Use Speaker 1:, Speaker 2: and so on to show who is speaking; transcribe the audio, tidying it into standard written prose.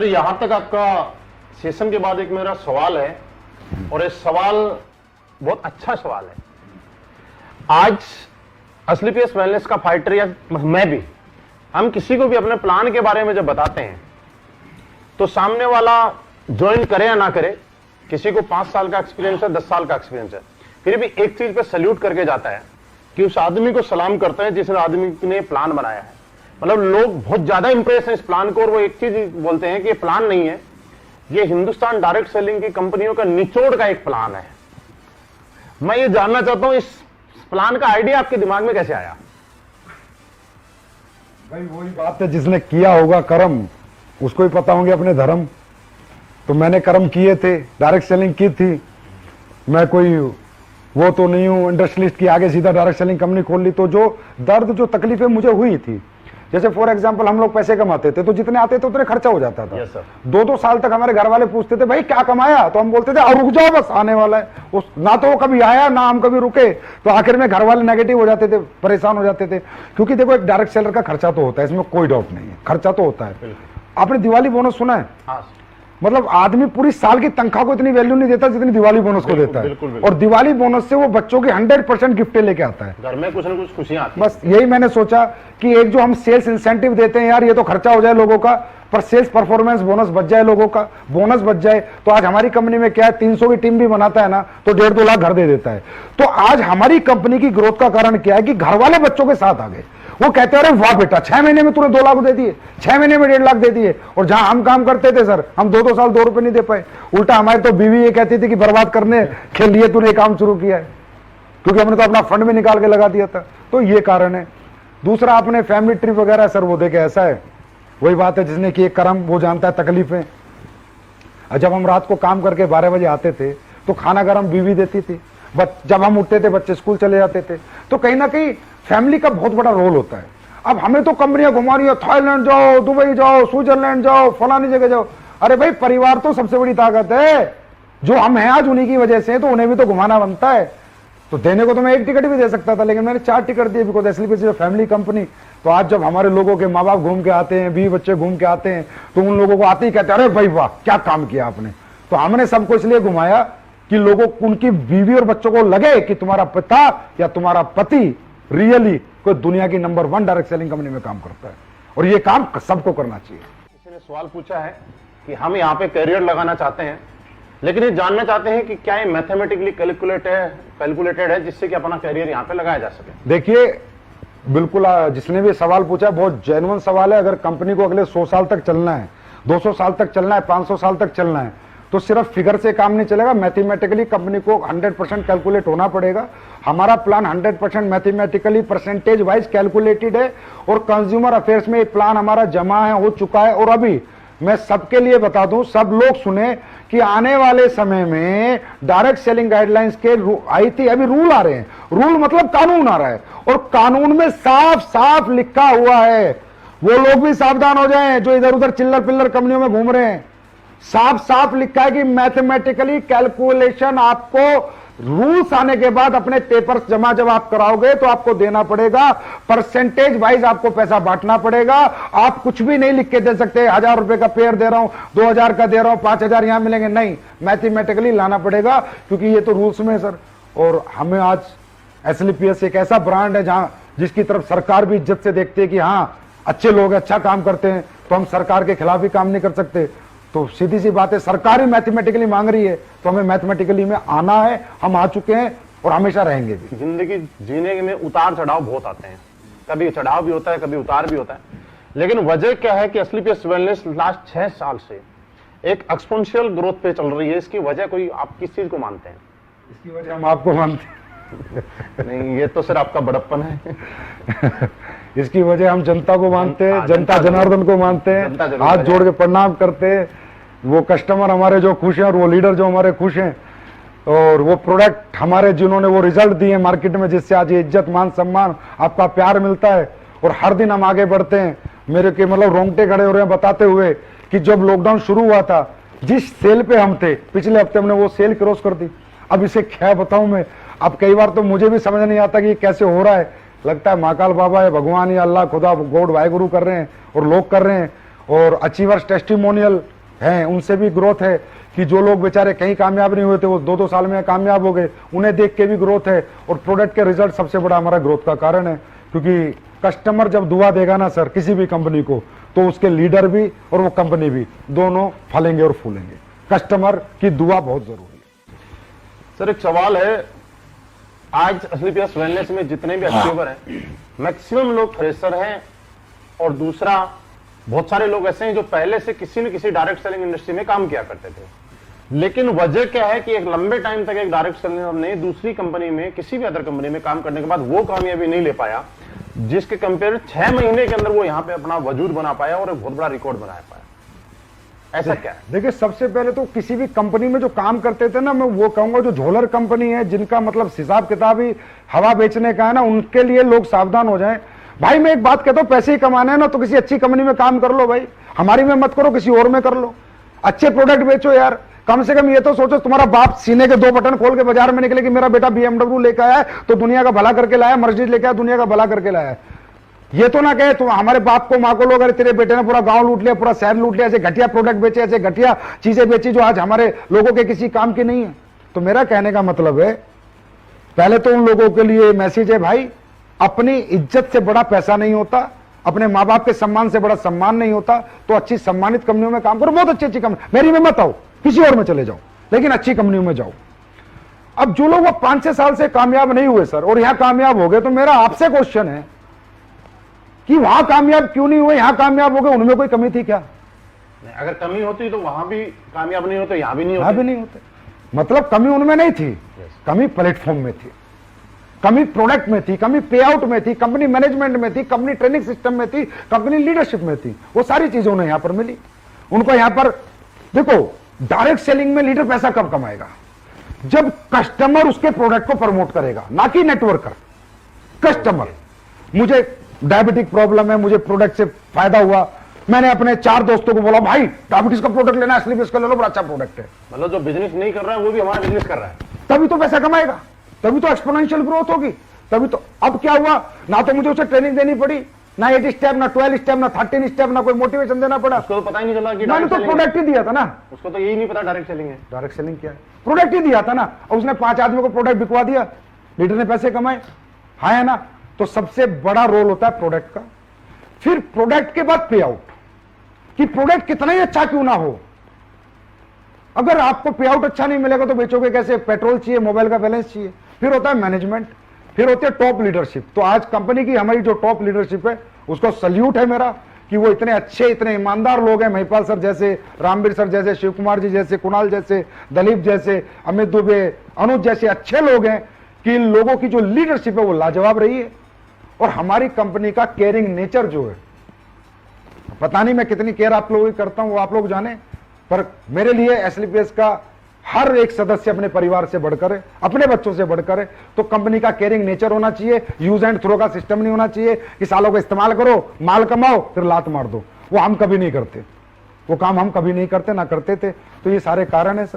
Speaker 1: तो यहाँ तक आपका सेशन के बाद एक मेरा सवाल है, और ये सवाल बहुत अच्छा सवाल है। आज एसलीपीएस वेलनेस का फाइटर या मैं भी, हम किसी को भी अपने प्लान के बारे में जब बताते हैं तो सामने वाला ज्वाइन करे या ना करे, किसी को 5 साल का एक्सपीरियंस है, 10 साल का एक्सपीरियंस है, फिर भी एक चीज पे सल्यूट करके जाता है कि उस आदमी को सलाम करते हैं जिस आदमी ने प्लान बनाया है। मतलब लोग बहुत ज्यादा इंप्रेस हैं इस प्लान को, और वो एक चीज बोलते हैं कि ये प्लान नहीं है, ये हिंदुस्तान डायरेक्ट सेलिंग की कंपनियों का निचोड़ का एक प्लान है। मैं ये जानना चाहता हूं इस प्लान का आइडिया आपके दिमाग में कैसे आया?
Speaker 2: भाई वही बात है, जिसने किया होगा कर्म उसको ही पता होंगे अपने धर्म। तो मैंने कर्म किए थे, डायरेक्ट सेलिंग की थी। मैं कोई वो तो नहीं हूं इंडस्ट्रियलिस्ट की आगे सीधा डायरेक्ट सेलिंग कंपनी खोल ली। तो जो दर्द जो तकलीफें मुझे हुई थी, जैसे फॉर एग्जांपल हम लोग पैसे कमाते थे तो जितने आते थे उतने खर्चा हो जाता था।
Speaker 1: yes,
Speaker 2: 2-2 साल तक हमारे घर वाले पूछते थे भाई क्या कमाया, तो हम बोलते थे और रुक जाओ बस आने वाला है। उस ना तो वो कभी आया ना हम कभी रुके, तो आखिर में घर वाले नेगेटिव हो जाते थे, परेशान हो जाते थे। क्योंकि देखो एक डायरेक्ट सेलर का खर्चा तो होता है, इसमें कोई डाउट नहीं है, खर्चा तो होता है। आपने दिवाली बोनस सुना है?
Speaker 1: हाँ।
Speaker 2: मतलब आदमी पूरी साल की तनख्वाह को इतनी वैल्यू नहीं देता जितनी दिवाली बोनस को देता है। और दिवाली बोनस से वो बच्चों की 100% गिफ्टें लेके आता है,
Speaker 1: घर में कुछ ना कुछ खुशियां आती हैं।
Speaker 2: बस यही मैंने सोचा कि एक जो हम सेल्स इंसेंटिव देते हैं यार, ये तो खर्चा हो जाए लोगों का, पर सेल्स परफॉर्मेंस बोनस बच जाए, लोगों का बोनस बच जाए। तो आज हमारी कंपनी में क्या है, 300 की टीम भी बनाता है ना तो 1.5-2 लाख घर दे देता है। तो आज हमारी कंपनी की ग्रोथ का कारण क्या है कि घर वाले बच्चों के साथ आ गए। वो कहते हैं अरे वाह बेटा 6 महीने में तूने 2 लाख दे दिए, 6 महीने में 1.5 लाख दे दिए। और जहां हम काम करते थे सर, हम 2-2 साल 2 रुपए नहीं दे पाए। उल्टा हमारे तो बीवी ये कहती थी कि बर्बाद करने के लिए तूने काम शुरू किया है, क्योंकि हमने तो अपना फंड में निकाल के लगा दिया था। तो ये कारण है। दूसरा आपने फैमिली ट्रिप वगैरह सर वो देखे, ऐसा है वही बात है, जिसने कि एक कर्म वो जानता है तकलीफें। जब हम रात को काम करके 12 बजे आते थे तो खाना गरम बीवी देती थी, जब हम उठते थे बच्चे स्कूल चले जाते थे। तो कहीं ना कहीं फैमिली का बहुत बड़ा रोल होता है। अब हमें तो कंपनियां घुमा रही है, थाईलैंड जाओ, दुबई जाओ, स्विट्जरलैंड जाओ, फलानी जगह जाओ। अरे भाई परिवार तो सबसे बड़ी ताकत है, जो हम हैं आज उन्हीं की वजह से, तो उन्हें भी तो घुमाना बनता है। तो देने को तो मैं 1 टिकट भी दे सकता था, लेकिन मैंने 4 टिकट दिए, बिकॉज एसलीपीएस फैमिली कंपनी। तो आज जब हमारे लोगों के माँ बाप घूम के आते हैं, 20 बच्चे घूम के आते हैं, तो उन लोगों को आते ही कहते हैं अरे भाई वाह क्या काम किया आपने। तो हमने सबको इसलिए घुमाया कि लोगों उनकी बीवी और बच्चों को लगे कि तुम्हारा पिता या तुम्हारा पति रियली कोई दुनिया की नंबर 1 डायरेक्ट सेलिंग कंपनी में काम करता है, और ये काम सबको करना चाहिए।
Speaker 1: किसी ने सवाल पूछा है कि हम यहाँ पे करियर लगाना चाहते हैं, लेकिन ये जानना चाहते हैं कि क्या ये मैथमेटिकली कैलकुलेटेड है जिससे कि अपना करियर यहाँ पे लगाया जा सके।
Speaker 2: देखिए बिल्कुल, जिसने भी सवाल पूछा बहुत जेन्युइन सवाल है। अगर कंपनी को अगले 100 साल तक चलना है, 200 साल तक चलना है, 500 साल तक चलना है, तो सिर्फ फिगर से काम नहीं चलेगा। मैथमेटिकली कंपनी को 100% कैलकुलेट होना पड़ेगा। हमारा plan 100% mathematically percentage wise calculated है, और कंज्यूमर अफेयर्स में एक प्लान हमारा जमा है, हो चुका है। और अभी मैं सबके लिए बता दूं, सब लोग सुने कि आने वाले समय में डायरेक्ट सेलिंग गाइडलाइंस के आई थी, अभी रूल आ रहे हैं। रूल मतलब कानून आ रहा है, और कानून में साफ साफ लिखा हुआ है, वो लोग भी सावधान हो जाएं जो इधर उधर चिल्लर पिल्लर कंपनियों में घूम रहे हैं। साफ साफ लिखा है कि मैथमेटिकली कैलकुलेशन आपको रूल्स आने के बाद अपने पेपर्स जमा जब आप कराओगे तो आपको देना पड़ेगा, परसेंटेज वाइज आपको पैसा बांटना पड़ेगा। आप कुछ भी नहीं लिख के दे सकते 1000 रुपए का पेयर दे रहा हूं, 2000 का दे रहा हूं, 5000 यहां मिलेंगे, नहीं, मैथमेटिकली लाना पड़ेगा, क्योंकि ये तो रूल्स में है सर। और हमें आज एसलीपीएस एक ऐसा ब्रांड है जहां जिसकी तरफ सरकार भी इज्जत से देखती है कि हाँ अच्छे लोग अच्छा काम करते हैं, तो हम सरकार के खिलाफ भी काम नहीं कर सकते। तो सीधी सी बात है, सरकार ही मैथमेटिकली मांग रही है तो हमें मैथमेटिकली में आना है। हम आ चुके हैं और हमेशा रहेंगे भी।
Speaker 1: जिंदगी जीने में उतार चढ़ाव बहुत आते हैं, कभी चढ़ाव भी होता है, कभी उतार भी होता है, लेकिन वजह क्या है कि एसलीपीएस वेलनेस लास्ट 6 साल से एक एक्सपोनेंशियल ग्रोथ पे चल रही है। इसकी वजह कोई आप किस चीज को मानते हैं?
Speaker 2: इसकी वजह हम आपको मानते हैं
Speaker 1: नहीं, ये तो सिर्फ आपका बड़प्पन है।
Speaker 2: इसकी वजह हम जनता को मानते हैं, जनता जनार्दन को मानते हैं, हाथ जोड़ के प्रणाम करते हैं। वो कस्टमर हमारे जो खुश हैं और वो लीडर जो हमारे खुश हैं, और वो प्रोडक्ट हमारे जिन्होंने वो रिजल्ट दिए मार्केट में, जिससे आज ये इज्जत मान सम्मान आपका प्यार मिलता है, और हर दिन हम आगे बढ़ते हैं। मेरे के मतलब रोंगटे खड़े हो रहे हैं बताते हुए कि जब लॉकडाउन शुरू हुआ था, जिस सेल पे हम थे पिछले हफ्ते हमने वो सेल क्रॉस कर दी। अब इसे क्या बताऊं मैं, अब कई बार तो मुझे भी समझ नहीं आता कि ये कैसे हो रहा है। लगता है महाकाल बाबा है, भगवान या अल्लाह खुदा गॉड वाहेगुरु कर रहे हैं और लोग कर रहे हैं। और अचीवर्स टेस्टिमोनियल हैं, उनसे भी ग्रोथ है कि जो लोग बेचारे कहीं कामयाब नहीं हुए थे वो 2-2 साल में कामयाब हो गए, उन्हें देख के भी ग्रोथ है। और प्रोडक्ट के रिजल्ट सबसे बड़ा हमारा ग्रोथ का कारण है, क्योंकि कस्टमर जब दुआ देगा ना सर किसी भी कंपनी को, तो उसके लीडर भी और वो कंपनी भी दोनों फलेंगे और फूलेंगे। कस्टमर की दुआ बहुत जरूरी है।
Speaker 1: सर एक सवाल है, आज एसलीपीएस वेलनेस में जितने भी अचीवर हैं मैक्सिमम लोग फ्रेशर हैं, और दूसरा बहुत सारे लोग ऐसे हैं जो पहले से किसी न किसी डायरेक्ट सेलिंग इंडस्ट्री में काम किया करते थे, लेकिन वजह क्या है कि एक लंबे टाइम तक एक डायरेक्ट सेलिंग ने दूसरी कंपनी में किसी भी अदर कंपनी में काम करने के बाद वो कामयाबी नहीं ले पाया जिसके कंपेयर 6 महीने के अंदर वो यहाँ पे अपना वजूद बना पाया और एक बहुत बड़ा रिकॉर्ड बना पाया। ऐसा क्या है?
Speaker 2: देखिए सबसे पहले तो किसी भी कंपनी में जो काम करते थे ना, मैं वो कहूंगा जो झोलर कंपनी है, जिनका मतलब हिसाब किताब ही हवा बेचने का है ना, उनके लिए लोग सावधान हो जाएं। भाई मैं एक बात कहता हूं, पैसे ही कमाने हैं ना तो किसी अच्छी कंपनी में काम कर लो भाई, हमारी में मत करो, किसी और में कर लो, अच्छे प्रोडक्ट बेचो यार। कम से कम ये तो सोचो तुम्हारा बाप सीने के 2 बटन खोल के बाजार में निकले कि मेरा बेटा BMW लेकर आया है तो दुनिया का भला करके लाया, मर्सिडीज लेकर आया दुनिया का भला करके लाया। ये तो ना कहे तुम हमारे बाप को माँ को लोग अरे तेरे बेटे ने पूरा गांव लूट लिया, पूरा शहर लूट लिया, ऐसे घटिया प्रोडक्ट बेचे, ऐसे घटिया चीजें बेची जो आज हमारे लोगों के किसी काम की नहीं है। तो मेरा कहने का मतलब है, पहले तो उन लोगों के लिए मैसेज है भाई, अपनी इज्जत से बड़ा पैसा नहीं होता, अपने माँ बाप के सम्मान से बड़ा सम्मान नहीं होता, तो अच्छी सम्मानित कंपनियों में काम करो, बहुत अच्छी अच्छी कंपनी, मेरी में मत आओ, किसी और में चले जाओ, लेकिन अच्छी कंपनियों में जाओ। अब जो लोग वो 5-6 साल से कामयाब नहीं हुए सर और यहां कामयाब हो गए, तो मेरा आपसे क्वेश्चन है कि वहां कामयाब क्यों नहीं हुए, यहां कामयाब हो गए, उनमें कोई कमी थी क्या?
Speaker 1: नहीं, अगर कमी होती तो वहां भी कामयाब नहीं होते, यहां भी नहीं
Speaker 2: यहां भी नहीं होते। मतलब कमी उनमें नहीं थी, कमी प्लेटफॉर्म में थी, कमी प्रोडक्ट में थी, कमी पे आउट में थी, कंपनी मैनेजमेंट में थी, कंपनी ट्रेनिंग सिस्टम में थी, कंपनी लीडरशिप में थी। वो सारी चीजें उन्हें यहां पर मिली। उनको यहां पर देखो, डायरेक्ट सेलिंग में लीडर पैसा कब कमाएगा? जब कस्टमर उसके प्रोडक्ट को प्रमोट करेगा, ना कि नेटवर्कर। कस्टमर, मुझे डायबिटिक प्रॉब्लम है, मुझे प्रोडक्ट से फायदा हुआ, मैंने अपने 4 दोस्तों को बोला भाई डायबिटीज का प्रोडक्ट लेना है, एसलीपीएस का ले लो, बड़ा अच्छा प्रोडक्ट है।
Speaker 1: मतलब जो बिजनेस नहीं कर रहा है वो भी हमारा बिजनेस कर रहा है,
Speaker 2: तभी तो पैसा कमाएगा, तभी तो एक्सपोनेंशियल ग्रोथ होगी, तभी तो। अब क्या हुआ, ना तो मुझे उसे ट्रेनिंग देनी पड़ी, ना 8 स्टेप, ना 12 स्टेप, ना 13 स्टेप, ना कोई मोटिवेशन देना पड़ा।
Speaker 1: उसको तो पता ही नहीं चला कि
Speaker 2: मैंने तो प्रोडक्ट ही दिया था ना,
Speaker 1: उसको तो यही नहीं पता डायरेक्ट सेलिंग है।
Speaker 2: डायरेक्ट सेलिंग क्या है, प्रोडक्ट ही दिया था ना, और उसने 5 आदमियों को प्रोडक्ट बिकवा दिया, लीडर ने पैसे कमाए, हाँ है ना। तो सबसे बड़ा रोल होता है प्रोडक्ट का। फिर प्रोडक्ट के बाद पे आउट, कि प्रोडक्ट कितना ही अच्छा क्यों ना हो, अगर आपको पे आउट अच्छा नहीं मिलेगा तो बेचोगे कैसे? पेट्रोल चाहिए, मोबाइल का बैलेंस चाहिए। फिर होता है मैनेजमेंट, फिर होती है टॉप लीडरशिप। तो आज कंपनी की हमारी जो टॉप लीडरशिप है उसको सल्यूट है मेरा, कि वो इतने अच्छे, इतने ईमानदार लोग हैं, महिपाल सर जैसे, रामवीर सर जैसे, शिव कुमार जी जैसे, कुणाल जैसे, दलीप जैसे, अमित दुबे, अनुज जैसे अच्छे लोग हैं, कि इन लोगों की जो लीडरशिप है वो लाजवाब रही है। और हमारी कंपनी का केयरिंग नेचर जो है, पता नहीं मैं कितनी केयर आप लोगों की करता हूं वो आप लोग जाने, पर मेरे लिए एसलीपीएस का हर एक सदस्य अपने परिवार से बढ़कर है, अपने बच्चों से बढ़कर है। तो कंपनी का केयरिंग नेचर होना चाहिए, यूज एंड थ्रो का सिस्टम नहीं होना चाहिए कि सालों को इस्तेमाल करो, माल कमाओ, फिर लात मार दो। वो हम कभी नहीं करते, वो काम हम कभी नहीं करते, ना करते थे। तो ये सारे कारण है सर।